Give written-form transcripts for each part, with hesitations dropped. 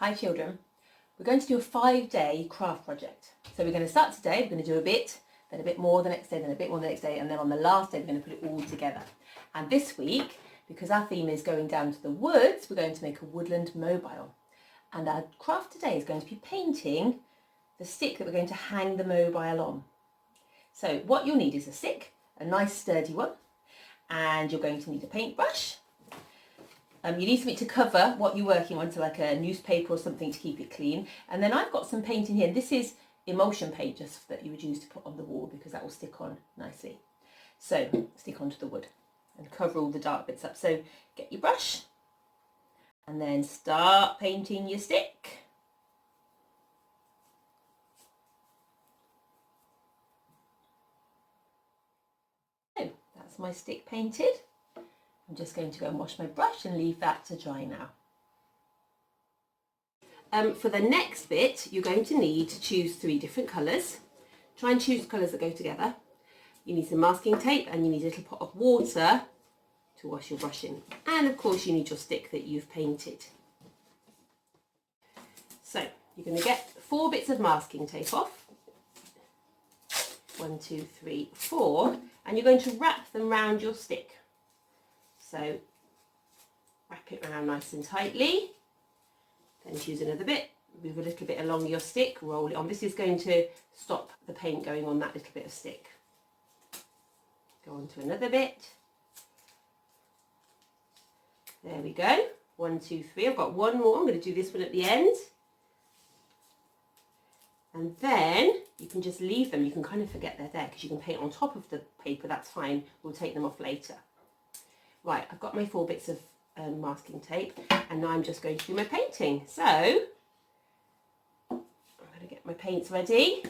Hi children, we're going to do a 5-day craft project. So we're going to start today, we're going to do a bit, then a bit more the next day, then a bit more the next day, and then on the last day we're going to put it all together. And this week, because our theme is going down to the woods, we're going to make a woodland mobile. And our craft today is going to be painting the stick that we're going to hang the mobile on. So what you'll need is a stick, a nice sturdy one, and you're going to need a paintbrush. You need something to cover what you're working on, so like a newspaper or something to keep it clean. And then I've got some paint in here. This is emulsion paint just that you would use to put on the wall because that will stick on nicely. So stick onto the wood and cover all the dark bits up. So get your brush and then start painting your stick. So that's my stick painted. I'm just going to go and wash my brush and leave that to dry now. For the next bit, you're going to need to choose 3 different colours. Try and choose colours that go together. You need some masking tape and you need a little pot of water to wash your brush in. And of course you need your stick that you've painted. So you're going to get 4 bits of masking tape off. 1, 2, 3, 4. And you're going to wrap them round your stick. So wrap it around nice and tightly, then choose another bit, move a little bit along your stick, roll it on. This is going to stop the paint going on that little bit of stick. Go on to another bit. There we go. 1, 2, 3. I've got one more. I'm going to do this one at the end. And then you can just leave them. You can kind of forget they're there because you can paint on top of the paper. That's fine. We'll take them off later. Right, I've got my 4 bits of masking tape and now I'm just going to do my painting. So, I'm going to get my paints ready.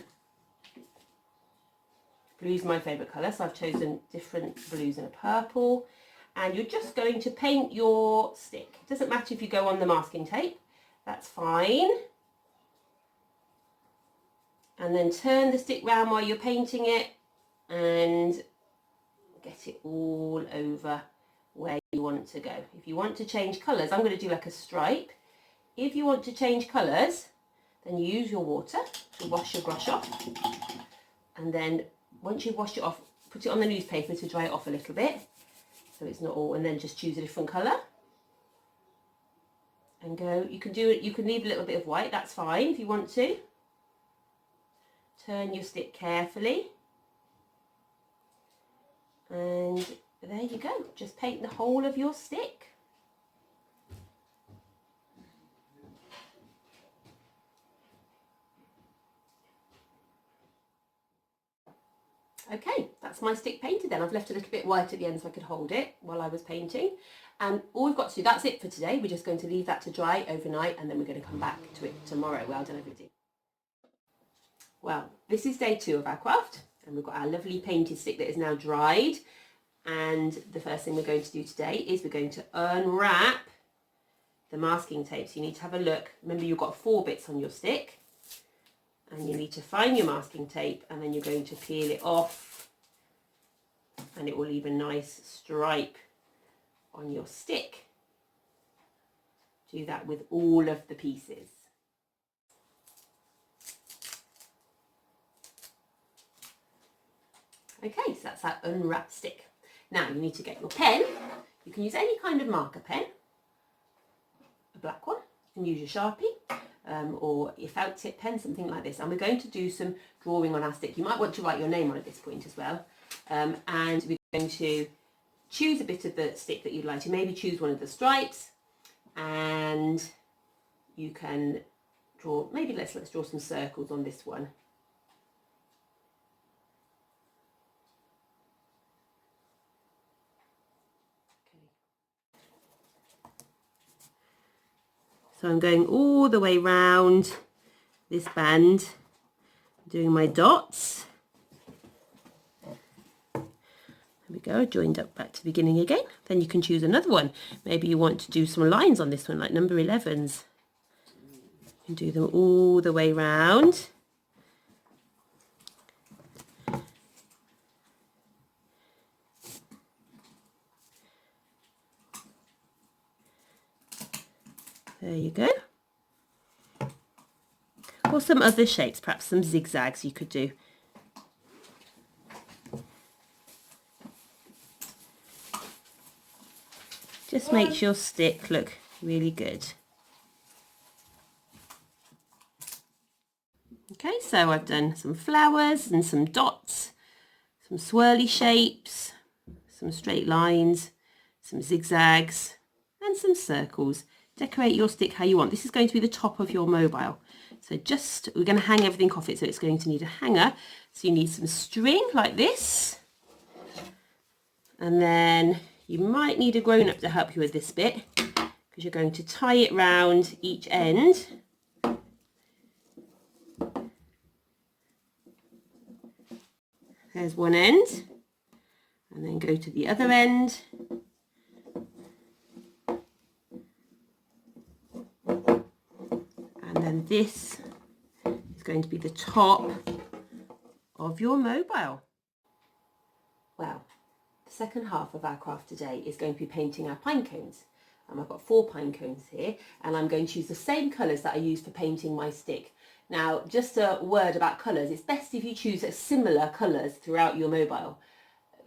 Blue is my favourite colour, so I've chosen different blues and a purple. And you're just going to paint your stick. It doesn't matter if you go on the masking tape, that's fine. And then turn the stick round while you're painting it and get it all over where you want to go. If you want to change colours, I'm going to do like a stripe. If you want to change colours, then you use your water to wash your brush off. And then once you've washed it off, put it on the newspaper to dry it off a little bit. So it's not all, and then just choose a different colour. And go, you can do it, you can leave a little bit of white, that's fine if you want to. Turn your stick carefully. And there you go, just paint the whole of your stick. Okay, that's my stick painted then. I've left a little bit white at the end so I could hold it while I was painting. And all we've got to do, that's it for today. We're just going to leave that to dry overnight and then we're going to come back to it tomorrow. Well done everybody. Well, this is day 2 of our craft and we've got our lovely painted stick that is now dried. And the first thing we're going to do today is we're going to unwrap the masking tape. So you need to have a look. Remember, you've got 4 bits on your stick and you need to find your masking tape and then you're going to peel it off and it will leave a nice stripe on your stick. Do that with all of the pieces. Okay, so that's our unwrapped stick. Now you need to get your pen. You can use any kind of marker pen, a black one. You can use your Sharpie or your felt tip pen, something like this. And we're going to do some drawing on our stick. You might want to write your name on at this point as well. And we're going to choose a bit of the stick that you'd like to. Maybe choose one of the stripes, and you can draw. Maybe let's draw some circles on this one. So I'm going all the way round this band, doing my dots. There we go, joined up back to the beginning again. Then you can choose another one. Maybe you want to do some lines on this one, like number 11s. You can do them all the way round. There you go. Or some other shapes, perhaps some zigzags you could do. Just makes your stick look really good. Okay, so I've done some flowers and some dots, some swirly shapes, some straight lines, some zigzags and some circles. Decorate your stick how you want. This is going to be the top of your mobile. So we're going to hang everything off it, so it's going to need a hanger. So you need some string like this. And then you might need a grown-up to help you with this bit, because you're going to tie it round each end. There's one end, and then go to the other end. And then this is going to be the top of your mobile. Well, the second half of our craft today is going to be painting our pine cones. I've got 4 pine cones here, and I'm going to use the same colours that I used for painting my stick. Now, just a word about colours. It's best if you choose similar colours throughout your mobile.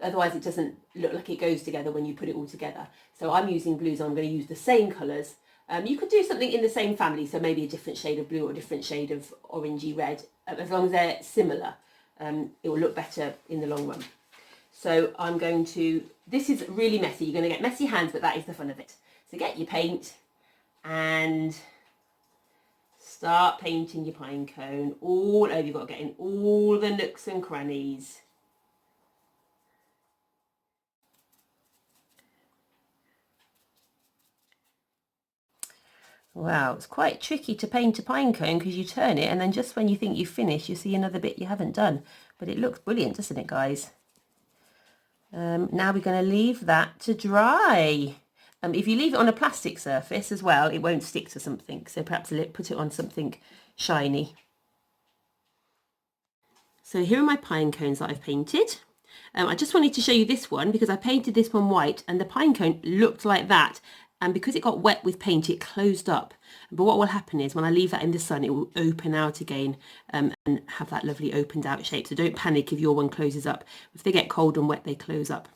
Otherwise, it doesn't look like it goes together when you put it all together. So I'm using blues, and I'm going to use the same colours. You could do something in the same family, so maybe a different shade of blue or a different shade of orangey red. As long as they're similar, it will look better in the long run. So I'm going to, this is really messy. You're going to get messy hands, but that is the fun of it. So get your paint and start painting your pine cone all over. You've got to get in all the nooks and crannies. Wow, it's quite tricky to paint a pine cone because you turn it and then just when you think you've finished, you see another bit you haven't done. But it looks brilliant, doesn't it, guys? Now we're going to leave that to dry. If you leave it on a plastic surface as well, it won't stick to something. So perhaps put it on something shiny. So here are my pine cones that I've painted. I just wanted to show you this one because I painted this one white and the pine cone looked like that. And because it got wet with paint, it closed up. But what will happen is when I leave that in the sun, it will open out again and have that lovely opened out shape. So don't panic if your one closes up. If they get cold and wet, they close up.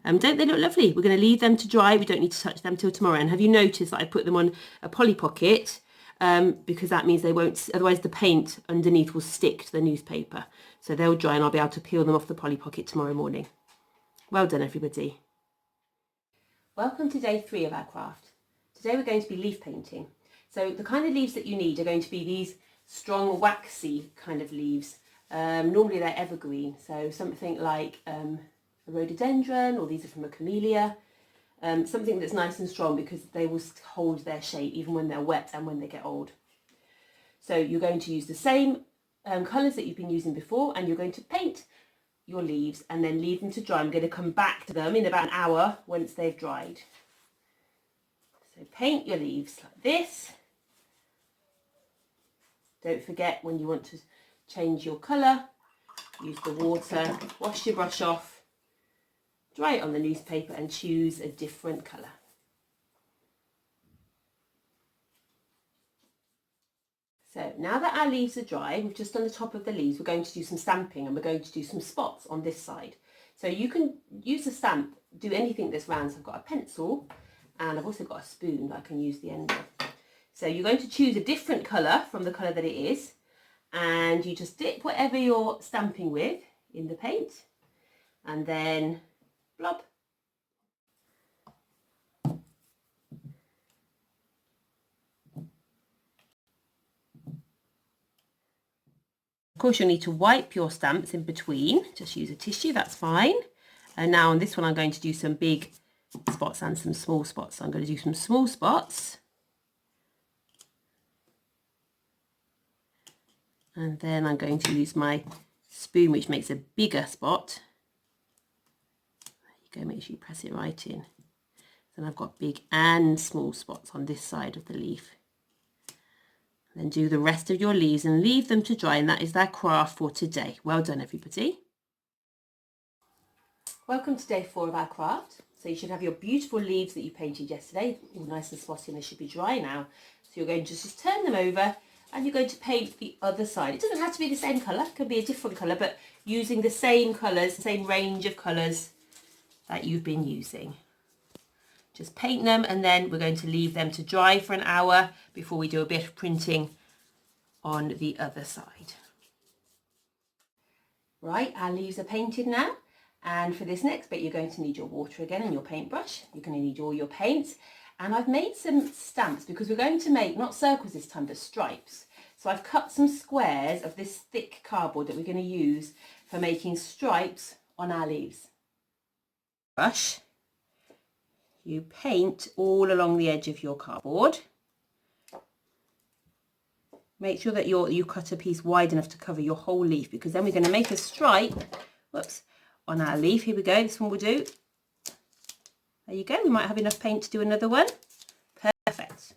Don't they look lovely? We're going to leave them to dry. We don't need to touch them till tomorrow. And have you noticed that I put them on a Polly Pocket? Because that means they won't, otherwise the paint underneath will stick to the newspaper. So they'll dry and I'll be able to peel them off the Polly Pocket tomorrow morning. Well done, everybody. Welcome to day 3 of our craft. Today we're going to be leaf painting. So the kind of leaves that you need are going to be these strong waxy kind of leaves. Normally they're evergreen, so something like a rhododendron, or these are from a camellia. Something that's nice and strong because they will hold their shape even when they're wet and when they get old. So you're going to use the same colours that you've been using before, and you're going to paint your leaves and then leave them to dry. I'm going to come back to them in about an hour once they've dried. So paint your leaves like this. Don't forget, when you want to change your colour, use the water, wash your brush off, dry it on the newspaper and choose a different colour. So now that our leaves are dry, we've just done the top of the leaves, we're going to do some stamping and we're going to do some spots on this side. So you can use a stamp, do anything that's round. So I've got a pencil and I've also got a spoon that I can use the end of. So you're going to choose a different colour from the colour that it is, and you just dip whatever you're stamping with in the paint and then blob. Of course, you'll need to wipe your stamps in between. Just use a tissue, that's fine. And now on this one, I'm going to do some big spots and some small spots. So I'm going to do some small spots. And then I'm going to use my spoon, which makes a bigger spot. There you go, make sure you press it right in. Then I've got big and small spots on this side of the leaf. Then do the rest of your leaves and leave them to dry, and that is our craft for today. Well done, everybody. Welcome to day 4 of our craft. So you should have your beautiful leaves that you painted yesterday, all nice and spotty, and they should be dry now. So you're going to just turn them over and you're going to paint the other side. It doesn't have to be the same colour, it could be a different colour, but using the same colours, the same range of colours that you've been using. Just paint them, and then we're going to leave them to dry for an hour before we do a bit of printing on the other side. Right, our leaves are painted now, and for this next bit you're going to need your water again and your paintbrush. You're going to need all your paints, and I've made some stamps because we're going to make not circles this time but stripes. So I've cut some squares of this thick cardboard that we're going to use for making stripes on our leaves. Brush, you paint all along the edge of your cardboard. Make sure that you cut a piece wide enough to cover your whole leaf, because then we're going to make a stripe, whoops, on our leaf. Here we go, this one will do. There you go, we might have enough paint to do another one. Perfect.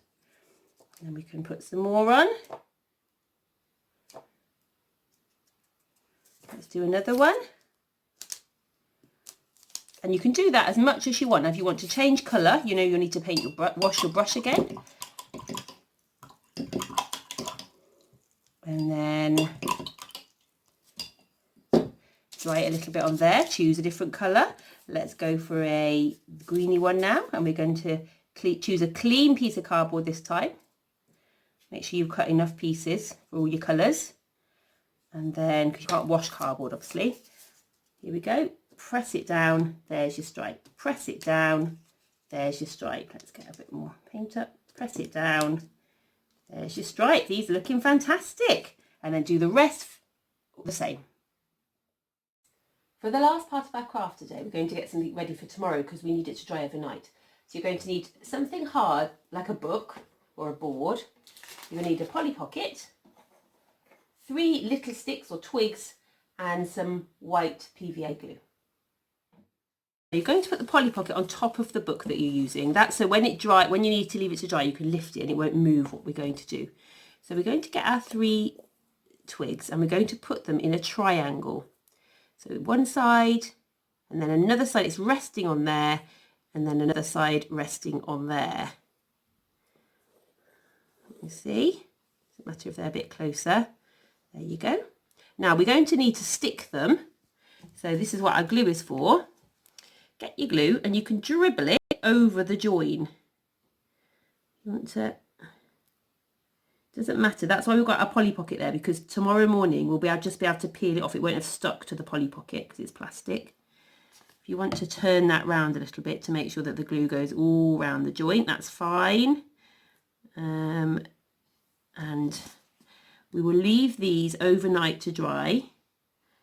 And then we can put some more on. Let's do another one. And you can do that as much as you want. Now, if you want to change colour, you know you'll need to paint your wash your brush again. And then dry it a little bit on there. Choose a different colour. Let's go for a greeny one now, and we're going to choose a clean piece of cardboard this time. Make sure you've cut enough pieces for all your colours, and then, because you can't wash cardboard obviously, here we go, press it down, there's your stripe. Press it down, there's your stripe. Let's get a bit more paint up. Press it down, there's your stripe. These are looking fantastic. And then do the rest the same. For the last part of our craft today, we're going to get something ready for tomorrow because we need it to dry overnight. So you're going to need something hard like a book or a board. You're going to need a Polly Pocket, 3 little sticks or twigs, and some white PVA glue. You're going to put the Polly Pocket on top of the book that you're using. That's so when you need to leave it to dry, you can lift it and it won't move what we're going to do. So we're going to get our 3 twigs and we're going to put them in a triangle. So one side, and then another side is resting on there, and then another side resting on there. You see? Doesn't matter if they're a bit closer. There you go. Now we're going to need to stick them. So this is what our glue is for. Get your glue and you can dribble it over the join. You want to, doesn't matter. That's why we've got our Polly Pocket there, because tomorrow morning we'll just be able to peel it off. It won't have stuck to the Polly Pocket because it's plastic. If you want to turn that round a little bit to make sure that the glue goes all round the joint, that's fine. And we will leave these overnight to dry,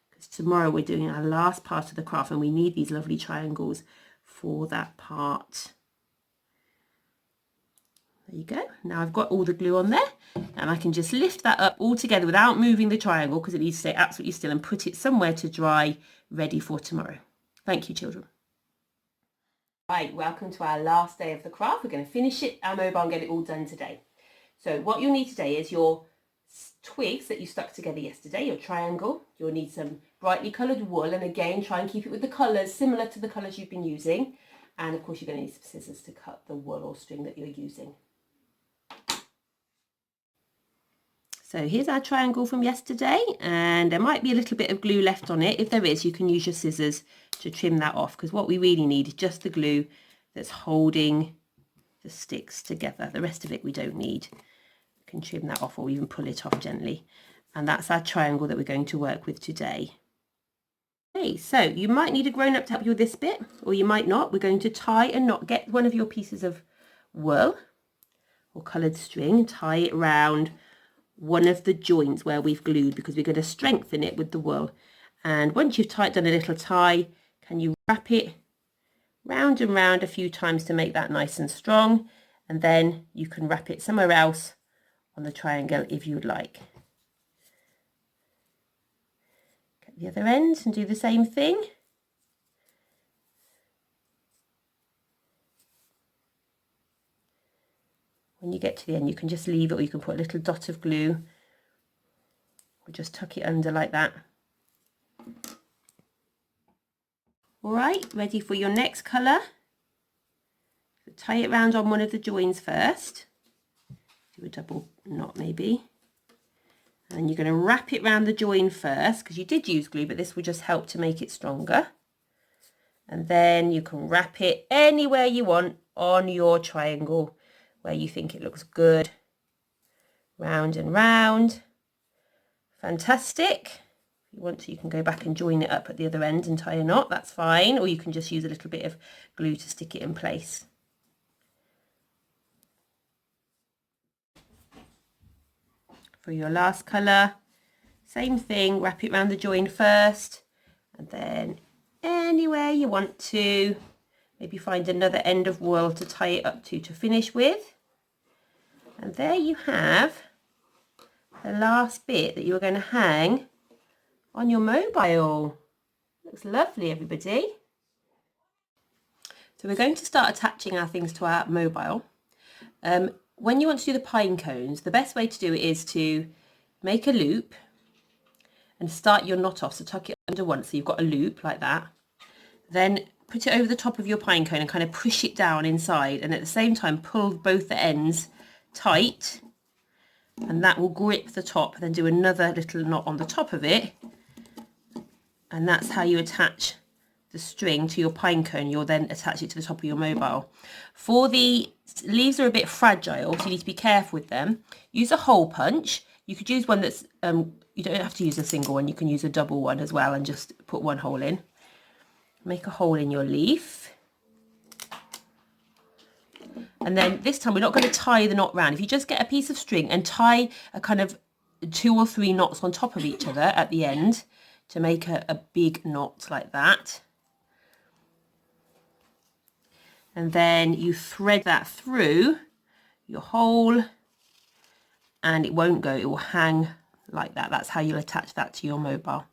because tomorrow we're doing our last part of the craft and we need these lovely triangles for that part. There you go. Now I've got all the glue on there, and I can just lift that up all together without moving the triangle, because it needs to stay absolutely still, and put it somewhere to dry, ready for tomorrow. Thank you, children. Right, welcome to our last day of the craft. We're going to finish it, our mobile, and get it all done today. So what you'll need today is your twigs that you stuck together yesterday, your triangle. You'll need some brightly coloured wool, and again try and keep it with the colours similar to the colours you've been using. And of course you're going to need some scissors to cut the wool or string that you're using. So here's our triangle from yesterday, and there might be a little bit of glue left on it. If there is, you can use your scissors to trim that off, because what we really need is just the glue that's holding the sticks together. The rest of it we don't need. You can trim that off or even pull it off gently. And that's our triangle that we're going to work with today. Okay, so you might need a grown-up to help you with this bit, or you might not. We're going to tie a knot. Get one of your pieces of wool or coloured string, tie it round one of the joints where we've glued, because we're going to strengthen it with the wool. And once you've done a little tie, can you wrap it round and round a few times to make that nice and strong, and then you can wrap it somewhere else on the triangle if you would like. Get the other end and do the same thing. When you get to the end, you can just leave it, or you can put a little dot of glue, or just tuck it under like that. All right, ready for your next colour. Tie it round on one of the joins first. Do a double knot maybe. And you're going to wrap it around the join first, because you did use glue, but this will just help to make it stronger. And then you can wrap it anywhere you want on your triangle where you think it looks good. Round and round. Fantastic. If you want to, you can go back and join it up at the other end and tie a knot, that's fine. Or you can just use a little bit of glue to stick it in place. For your last colour, same thing, wrap it around the join first, and then anywhere you want to, maybe find another end of wool to tie it up to finish with. And there you have the last bit that you're going to hang on your mobile. Looks lovely, everybody. So we're going to start attaching our things to our mobile. When you want to do the pine cones, the best way to do it is to make a loop and start your knot off. So tuck it under once, so you've got a loop like that. Then put it over the top of your pine cone and kind of push it down inside, and at the same time pull both the ends tight, and that will grip the top. Then do another little knot on the top of it, and that's how you attach the string to your pine cone. You'll then attach it to the top of your mobile. For the leaves are a bit fragile, so you need to be careful with them. Use a hole punch. You could use one that's you don't have to use a single one, you can use a double one as well and just put one hole in. Make a hole in your leaf, and then this time we're not going to tie the knot round. If you just get a piece of string and tie a kind of 2 or 3 knots on top of each other at the end to make a big knot like that, and then you thread that through your hole, and it won't go, it will hang like that. That's how you'll attach that to your mobile.